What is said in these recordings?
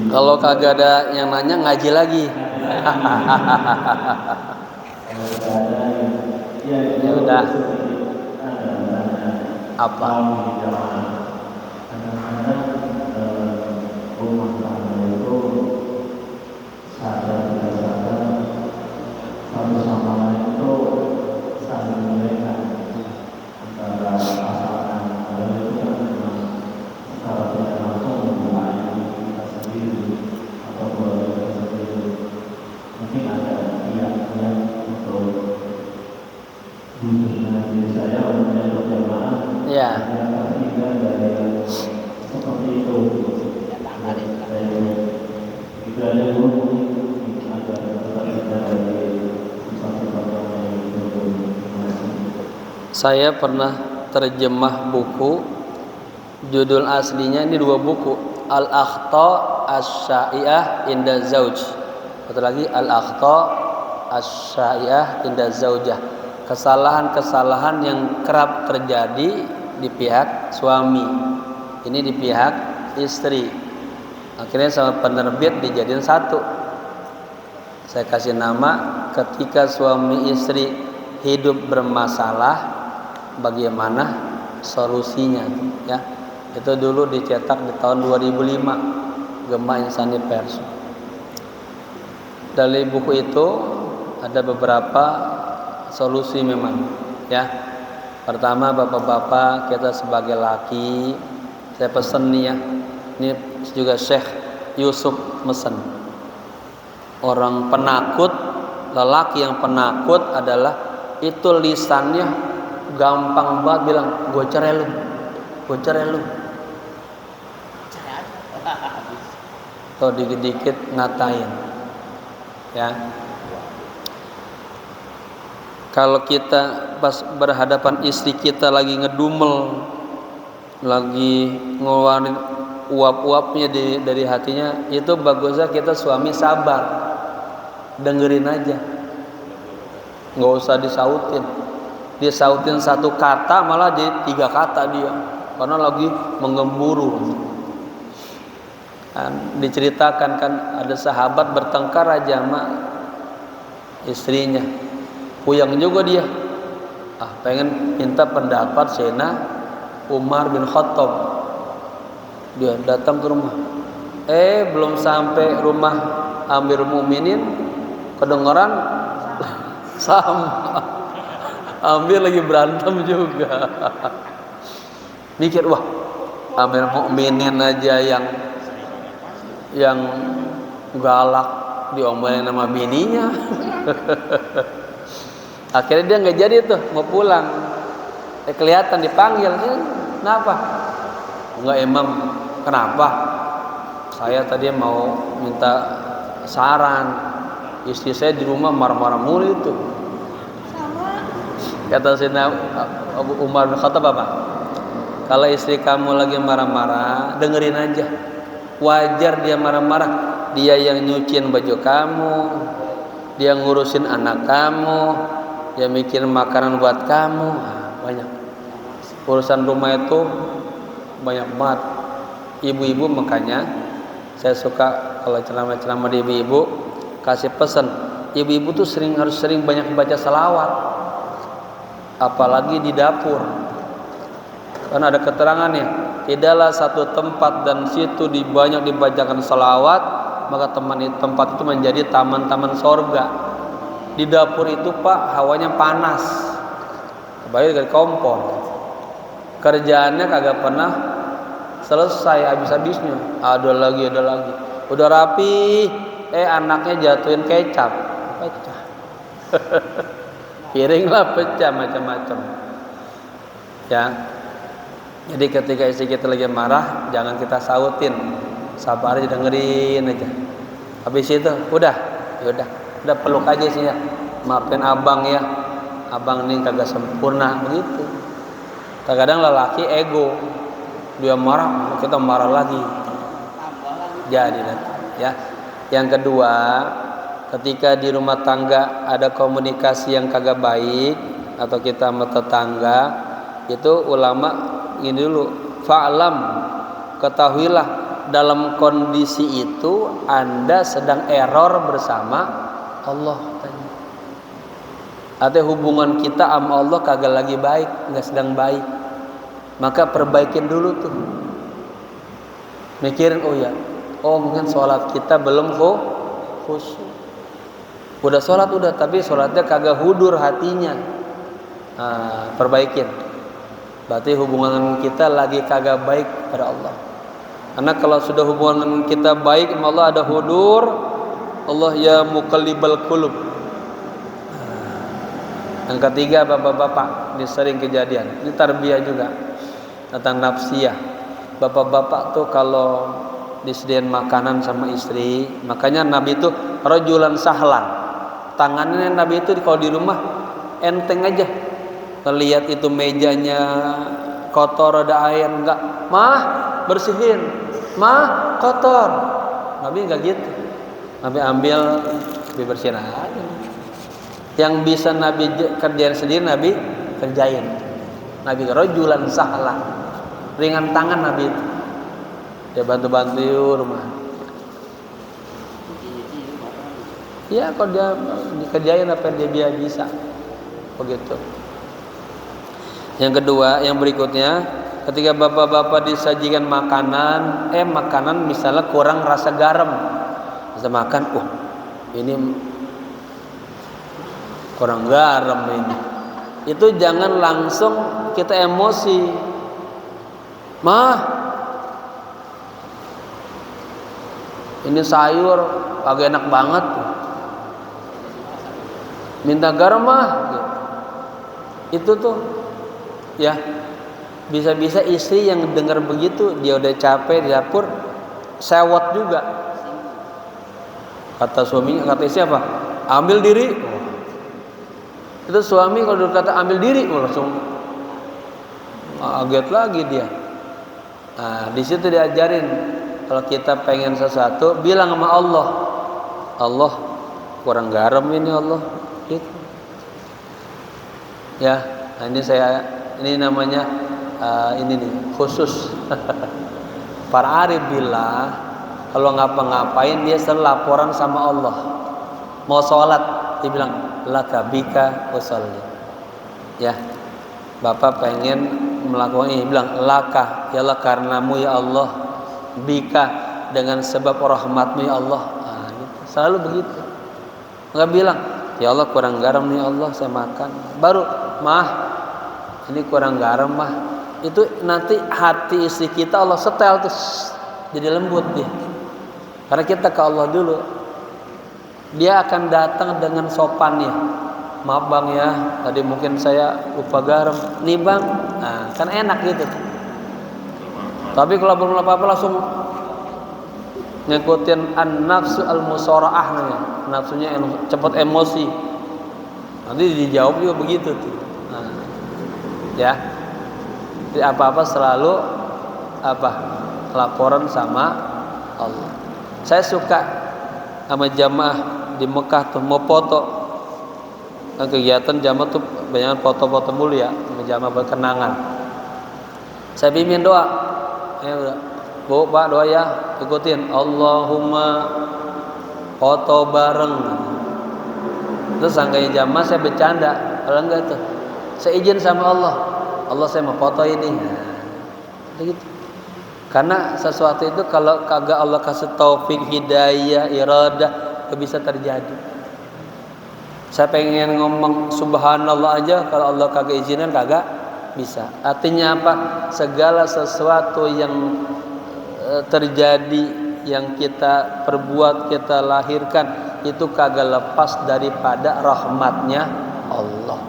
Kalau kagak ada yang nanya ngaji lagi. Ya udah. Apa? Ya. Saya pernah terjemah buku, judul aslinya ini dua buku, Al-Akhta Asy-Syai'ah Inda Zauj. Satu lagi Al-Akhta Asy-Syai'ah Inda Zaujah. Kesalahan-kesalahan yang kerap terjadi di pihak suami. Ini di pihak istri. Akhirnya sama penerbit dijadiin satu. Saya kasih nama ketika suami istri hidup bermasalah, bagaimana solusinya, ya. Itu dulu dicetak di tahun 2005, Gema Insani Pers. Dari buku itu ada beberapa solusi memang, ya. Pertama, bapak-bapak, kita sebagai laki, saya pesen nih ya, ini juga Syekh Yusuf mesen. Orang penakut, lelaki yang penakut adalah itu lisannya gampang banget bilang gue cerai lu. Atau dikit-dikit ngatain, ya. Kalau kita pas berhadapan istri kita lagi ngedumel, lagi ngeluarin uap-uapnya dari hatinya, itu bagusnya kita suami sabar, dengerin aja, nggak usah disautin satu kata malah jadi 3 kata dia, karena lagi mengemburu. Diceritakan kan ada sahabat bertengkar aja sama istrinya, puyeng juga dia, pengen minta pendapat Sayyidina Umar bin Khattab. Dia datang ke rumah, belum sampai rumah Amirul Mukminin kedengaran sama Amir lagi berantem juga. Mikir, wah, Amirul Mukminin aja yang galak diomelin sama bininya. Akhirnya dia nggak jadi tuh, mau pulang. Kelihatan dipanggil, kenapa? Enggak Imam, kenapa? Saya tadi mau minta saran, istri saya di rumah marah-marah mulu itu. Kata Sayyidina Abu Umar bin Khattab apa? Kalau istri kamu lagi marah-marah, dengerin aja. Wajar dia marah-marah. Dia yang nyuciin baju kamu, dia ngurusin anak kamu, dia mikir makanan buat kamu. Banyak urusan rumah itu, banyak banget. Ibu-ibu, makanya saya suka kalau ceramah-ceramah di ibu-ibu kasih pesan, ibu-ibu tuh harus sering banyak baca salawat, apalagi di dapur. Kan ada keterangannya, tidaklah satu tempat dan situ banyak dibacakan salawat, maka tempat itu menjadi taman-taman sorga. Di dapur itu Pak, hawanya panas, kebayang dari kompor, kerjaannya kagak pernah selesai habis-habisnya, ada lagi, udah rapi, anaknya jatuhin kecap, pecah. Piringlah pecah, macam-macam, ya. Jadi ketika istri kita lagi marah, jangan kita sautin, sabar aja, dengerin aja. Habis itu udah peluk aja sih ya, maafin abang ya, abang ini kagak sempurna, begitu. Terkadang lelaki ego, dia marah, kita marah lagi, jadi ya. Yang kedua, ketika di rumah tangga ada komunikasi yang kagak baik atau kita sama tetangga, itu ulama ini dulu, fa'lam, ketahuilah dalam kondisi itu Anda sedang error bersama Allah. Atau hubungan kita sama Allah kagak lagi baik, nggak sedang baik. Maka perbaikin dulu tuh. Mikirin, mungkin sholat kita belum khusyuk. Udah sholat tapi sholatnya kagak hudur hatinya. Perbaikin. Berarti hubungan kita lagi kagak baik pada Allah. Karena kalau sudah hubungan kita baik sama Allah ada hudur, Allah ya muqallibal qulub. Yang ketiga, bapak-bapak, ini sering kejadian. Ini tarbiyah juga tentang nafsiyah. Bapak-bapak tuh kalau disediain makanan sama istri, makanya Nabi itu rajulan sahlan. Tangannya Nabi itu kalau di rumah enteng aja. Lihat itu mejanya kotor ada air enggak, mah bersihin, mah kotor. Nabi enggak gitu. Nabi ambil, bersihin aja. Yang bisa Nabi kerjain sendiri Nabi kerjain. Nabi rajulan sahlan, ringan tangan Nabi itu. Dia bantu-bantu rumah. Ya kalau dia dikerjain apa yang dia bisa, begitu. Yang kedua, yang berikutnya, ketika bapak-bapak disajikan makanan, makanan misalnya kurang rasa garam, bisa makan, ini kurang garam ini. Itu jangan langsung kita emosi. Mah, ini sayur agak enak banget. Minta garam mah. Itu tuh ya, bisa-bisa istri yang dengar begitu dia udah capek di dapur sewot juga. Kata suaminya, kata istri apa? Ambil diri. Itu suami kalau kata ambil diri langsung kaget lagi dia. Nah, di situ diajarin kalau kita pengen sesuatu bilang sama Allah, Allah kurang garam ini Allah. Gitu. Ya, nah ini namanya ini nih khusus. Para arif bilang kalau ngapa-ngapain dia selalu laporan sama Allah. Mau sholat dia bilang laka bika usolli. Ya, bapak pengen melakukan ini bilang laka ya Allah karenamu ya Allah, bika dengan sebab rahmatmu ya Allah. Gitu. Selalu begitu. Nggak bilang ya Allah kurang garam nih Allah saya makan. Baru mah ini kurang garam mah. Itu nanti hati istri kita Allah setel tuh jadi lembut dia. Karena kita ke Allah dulu. Dia akan datang dengan sopannya. Maaf bang ya, tadi mungkin saya lupa garam. Nih bang, nah, kan enak gitu. Tapi kalau belum apa-apa langsung ngikutin an-nafsu al-musara'ah namanya. Nafsunya cepat emosi. Nanti dijawab juga begitu tuh. Nah, ya. Jadi apa-apa selalu laporan sama Allah. Saya suka sama jamaah di Mekah tuh mau foto. Kegiatan jamaah tuh banyak foto-foto mulu ya, jamaah berkenangan. Saya pimpin doa. Bu, Pak doa ya, ikutin. Allahumma foto bareng. Terus sangkanya jamaah saya bercanda. Kalau enggak tuh, saya izin sama Allah. Allah saya mau foto ini. Begitu. Karena sesuatu itu kalau kagak Allah kasih taufik, hidayah, iradah, gak bisa terjadi. Saya pengen ngomong subhanallah aja, kalau Allah kagak izinan kagak bisa. Artinya apa? Segala sesuatu yang terjadi, yang kita perbuat, kita lahirkan, itu kagak lepas daripada rahmatnya Allah,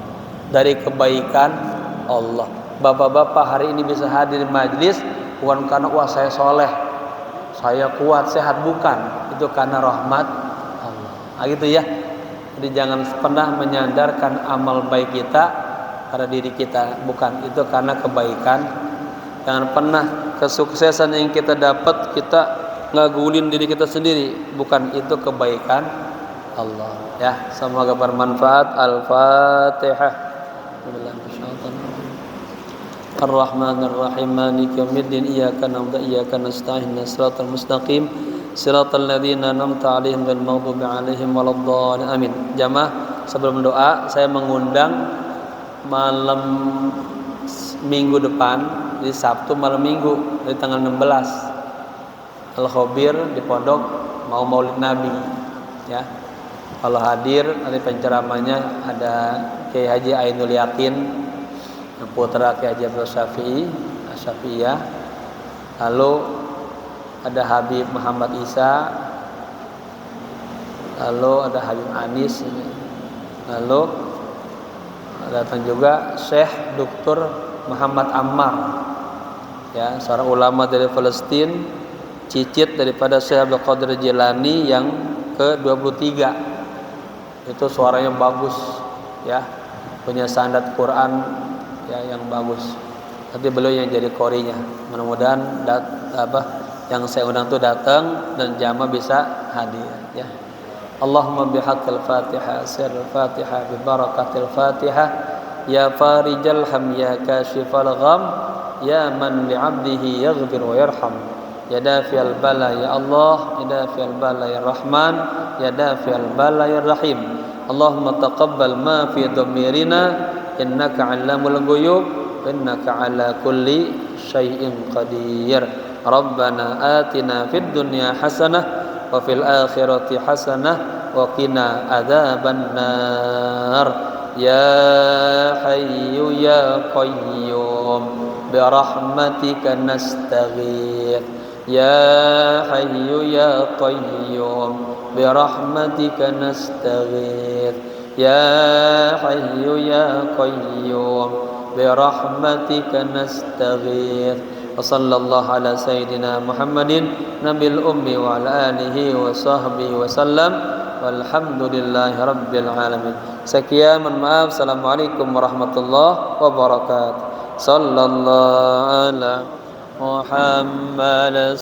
dari kebaikan Allah. Bapak-bapak hari ini bisa hadir majlis bukan karena wah saya soleh, saya kuat, sehat, bukan. Itu karena rahmat Allah. Nah, gitu ya. Jadi jangan pernah menyandarkan amal baik kita pada diri kita, bukan. Itu karena kebaikan. Jangan pernah kesuksesan yang kita dapat kita ngagulin diri kita sendiri, bukan. Itu kebaikan Allah. Ya, semoga bermanfaat. Al-Fatihah. Ar-Rahmanir Rahim Maliki yaumiddin Iyyaka na'budu wa iyyaka nasta'in Shiratal mustaqim Shiratal ladzina an'amta 'alaihim ghairil maghdubi 'alaihim waladdallin. Amin. Jamaah, sebelum doa saya mengundang malam minggu depan di Sabtu malam minggu dari tanggal 16 Al-Khobir di pondok mau Maulid Nabi ya. Kalau hadir nanti penceramahnya ada Kiai Haji Ainul Yakin putra Kiai Haji Abdul Syafi'iyah. Lalu ada Habib Muhammad Isa, lalu ada Habib Anis, lalu datang juga Syekh Dr. Muhammad Ammar ya, seorang ulama dari Palestina, cicit daripada Syekh Abdul Qadir Jilani yang ke-23. Itu suaranya bagus ya, punya sanad Quran ya yang bagus. Nanti beliau yang jadi korinya. Mudah-mudahan yang saya undang itu datang dan jamaah bisa hadir ya. Allahumma bihaqqil Fatihah, sirril Fatihah, bi barakatil Fatihah, ya farijal ham, ya kashifal gham, ya man li 'abdihi yaghfir wa yarham, ya dafi'al bala ya Allah, ya dafi'al bala ya Rahman, ya dafi'al bala ya Rahim. Allahumma taqabbal ma fi dhamirina innaka 'allamul ghuyub innaka 'ala kulli syai'in qadir. Rabbana atina fid dunya hasanah wa fil akhirati hasanah wa qina adzaban nar. Ya hayyu ya qayyum bi rahmatika nastaghith. Ya hayyu ya qayyum bi rahmatika nastaghith. Ya hayyu ya qayyum bi rahmatika nastaghith. Wa sallallahu ala sayyidina Muhammadin nabil ummi wa ala alihi wa sahbihi wa sallam. Walhamdulillahi rabbil alamin. Sekian, mohon maaf. Assalamualaikum warahmatullahi wabarakatuh. Sallallahu ala Muhammad.